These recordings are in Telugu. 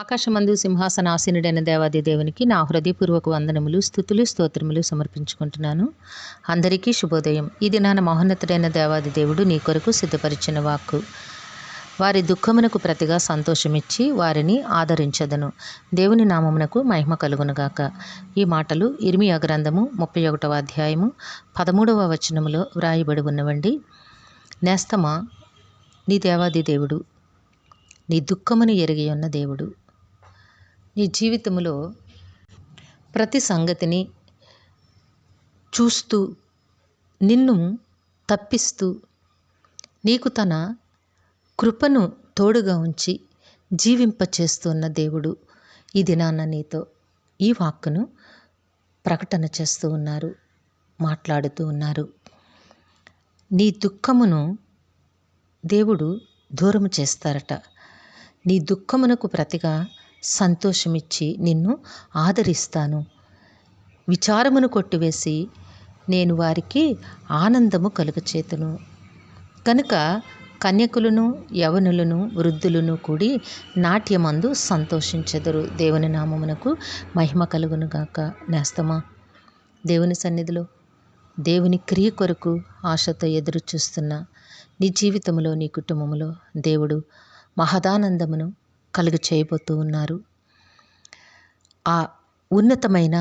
ఆకాశమందు సింహాసనాసీనుడైన దేవాది దేవునికి నా హృదయపూర్వక వందనములు, స్తుతులు, స్తోత్రములు సమర్పించుకుంటున్నాను. అందరికీ శుభోదయం. ఈ దినాన మహోన్నతుడైన దేవాది దేవుడు నీ కొరకు సిద్ధపరిచిన వాక్కు. వారి దుఃఖమునకు ప్రతిగా సంతోషమిచ్చి వారిని ఆదరించదను. దేవుని నామమునకు మహిమ కలుగునుగాక. ఈ మాటలు ఇర్మియా గ్రంథము 31వ అధ్యాయము 13వ వచనములో వ్రాయబడి ఉన్నవండి. నేస్తమా, నీ దేవాది దేవుడు, నీ దుఃఖమును ఎరిగి ఉన్న దేవుడు. నీ జీవితంలో ప్రతి సంగతిని చూస్తూ నిన్ను తప్పిస్తూ నీకు తన కృపను తోడుగా ఉంచి జీవింపచేస్తున్న దేవుడు ఈ దినాన నీతో ఈ వాక్కును ప్రకటన చేస్తూ ఉన్నారు, మాట్లాడుతూ ఉన్నారు. నీ దుఃఖమును దేవుడు దూరము చేస్తారట. నీ దుఃఖమునకు ప్రతిగా సంతోషమిచ్చి నిన్ను ఆదరిస్తాను. విచారమును కొట్టివేసి నేను వారికి ఆనందము కలుగచేతును. కనుక కన్యకులను, యవనులను, వృద్ధులను కూడి నాట్యమందు సంతోషించెదరు. దేవుని నామమునకు మహిమ కలుగునుగాక. నేస్తమా, దేవుని సన్నిధిలో దేవుని క్రియ కొరకు ఆశతో ఎదురు చూస్తున్న నీ జీవితంలో, నీ కుటుంబంలో దేవుడు మహదానందమును కలుగు చేయబోతూ ఉన్నారు. ఆ ఉన్నతమైన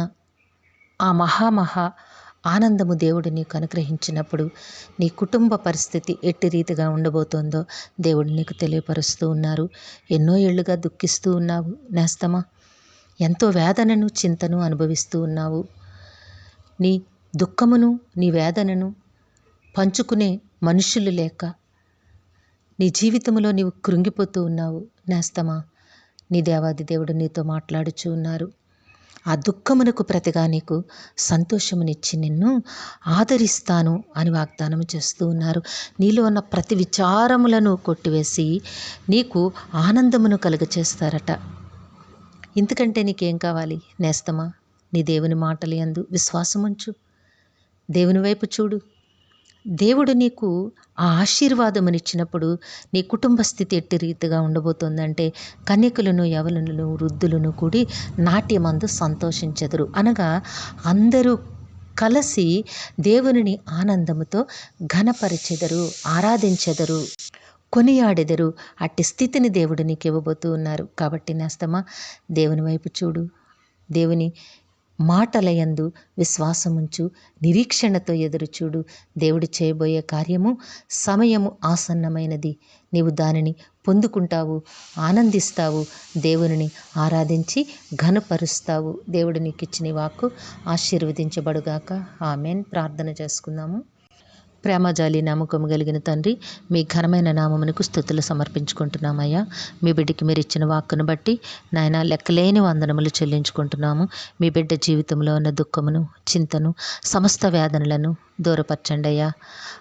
ఆ మహా ఆనందము దేవుడు నీకు అనుగ్రహించినప్పుడు నీ కుటుంబ పరిస్థితి ఎట్టి రీతిగా ఉండబోతోందో దేవుడు నీకు తెలియపరుస్తూ ఉన్నారు. ఎన్నో ఏళ్లుగా దుఃఖిస్తూ ఉన్నావు నేస్తమా. ఎంతో వేదనను, చింతను అనుభవిస్తూ ఉన్నావు. నీ దుఃఖమును, నీ వేదనను పంచుకునే మనుషులు లేక నీ జీవితంలో నీవు కృంగిపోతూ ఉన్నావు నేస్తమా. నీ దేవాది దేవుడు నీతో మాట్లాడుచూ ఉన్నారు. ఆ దుఃఖమునకు ప్రతిగా నీకు సంతోషమునిచ్చి నిన్ను ఆదరిస్తాను అని వాగ్దానం చేస్తూ ఉన్నారు. నీలో ఉన్న ప్రతి విచారములను కొట్టివేసి నీకు ఆనందమును కలుగచేస్తారట. ఇంతకంటే నీకేం కావాలి నేస్తమా? నీ దేవుని మాటలు యందు విశ్వాసముంచు, దేవుని వైపు చూడు. దేవుడు నీకు ఆ ఆశీర్వాదమునిచ్చినప్పుడు నీ కుటుంబ స్థితి ఎట్టి రీతిగా ఉండబోతుందంటే కన్యకులను, యవనులను, వృద్ధులను కూడి నాట్యమందు సంతోషించెదరు. అనగా అందరూ కలిసి దేవునిని ఆనందముతో ఘనపరిచెదరు, ఆరాధించెదరు, కొనియాడెదరు. అట్టి స్థితిని దేవుడు నీకు ఇవ్వబోతూ ఉన్నారు. కాబట్టి నేస్తమా, దేవుని వైపు చూడు, దేవుని మాటలయందు విశ్వాసముంచు, నిరీక్షణతో ఎదురుచూడు. దేవుడు చేయబోయే కార్యము సమయము ఆసన్నమైనది. నీవు దానిని పొందుకుంటావు, ఆనందిస్తావు, దేవునిని ఆరాధించి ఘనపరుస్తావు. దేవుడు నీకు ఇచ్చిన వాక్కు ఆశీర్వదించబడుగాక. ఆమెన్. ప్రార్థన చేసుకుందాము. ప్రేమజాలి నమ్మకం కలిగిన తండ్రి, మీ ఘనమైన నామమునకు స్తుతులు సమర్పించుకుంటున్నామయ్యా. మీ బిడ్డకి మీరు ఇచ్చిన వాక్కును బట్టి నాయన లెక్కలేని వందనములు చెల్లించుకుంటున్నాము. మీ బిడ్డ జీవితంలో ఉన్న దుఃఖమును, చింతను, సమస్త వేదనలను దూరపరచండి అయ్యా.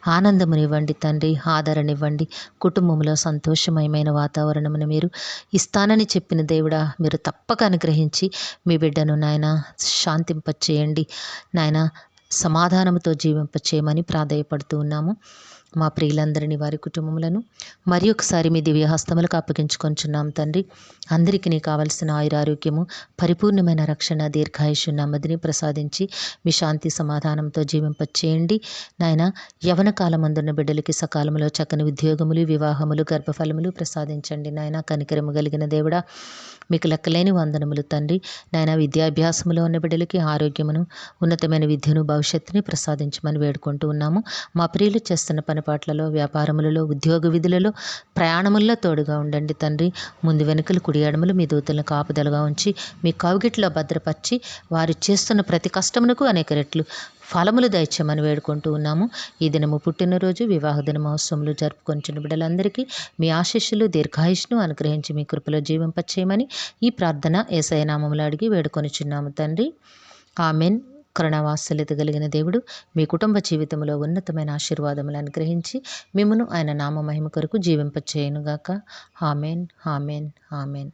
ఆనందమునివ్వండి తండ్రి, ఆదరణివ్వండి. కుటుంబంలో సంతోషమయమైన వాతావరణమును మీరు ఇస్తానని చెప్పిన దేవుడా, మీరు తప్పక అనుగ్రహించి మీ బిడ్డను నాయన శాంతింపచేయండి. నాయన సమాధానముతో జీవింపచేయమని ప్రాధేయపడుతూ ఉన్నాము. మా ప్రియులందరినీ, వారి కుటుంబములను మరి ఒకసారి మీ దివ్యహస్తములకు అప్పగించుకొంచున్నాం తండ్రి. అందరికీ నీ కావలసిన ఆయురారోగ్యము, పరిపూర్ణమైన రక్షణ, దీర్ఘాయుషు, నెమ్మదిని ప్రసాదించి మీ శాంతి సమాధానంతో జీవింపచేయండి. నాయన యవన కాలమందున్న బిడ్డలకి సకాలంలో చక్కని ఉద్యోగములు, వివాహములు, గర్భఫలములు ప్రసాదించండి. నాయన కనికరము కలిగిన దేవుడా, మీకు లెక్కలేని వందనములు తండ్రి. నాయన విద్యాభ్యాసములో ఉన్న బిడ్డలకి ఆరోగ్యమును, ఉన్నతమైన విద్యను, భవిష్యత్తుని ప్రసాదించమని వేడుకుంటూ ఉన్నాము. మా ప్రియులు చేస్తున్న పనిపాట్లలో, వ్యాపారములలో, ఉద్యోగ విధులలో, ప్రయాణముల్లో తోడుగా ఉండండి తండ్రి. ముందు వెనుకలు, కుడి ఎడమలు మీ దూతలను కాపుదలుగా ఉంచి మీ కౌగిట్లో భద్రపరిచి వారు చేస్తున్న ప్రతి కష్టమునకు అనేక రెట్లు ఫలములు దయచేయమని వేడుకుంటూ ఉన్నాము. ఈ దినము పుట్టినరోజు, వివాహ దిన మహోత్సవములు జరుపుకొంచున్న బిడ్డలందరికీ మీ ఆశీస్సులు, దీర్ఘాయుష్ను అనుగ్రహించి మీ కృపలో జీవింపచేయమని ఈ ప్రార్థన యేసయ్య నామములో అడిగి వేడుకొనిచున్నాము తండ్రి. ఆమెన్. కరుణావాత్సల్యత కలిగిన దేవుడు మీ కుటుంబ జీవితంలో ఉన్నతమైన ఆశీర్వాదములు అనుగ్రహించి మిమ్మును ఆయన నామ మహిమ కొరకు జీవింపచేయునుగాక. Amen, amen, amen.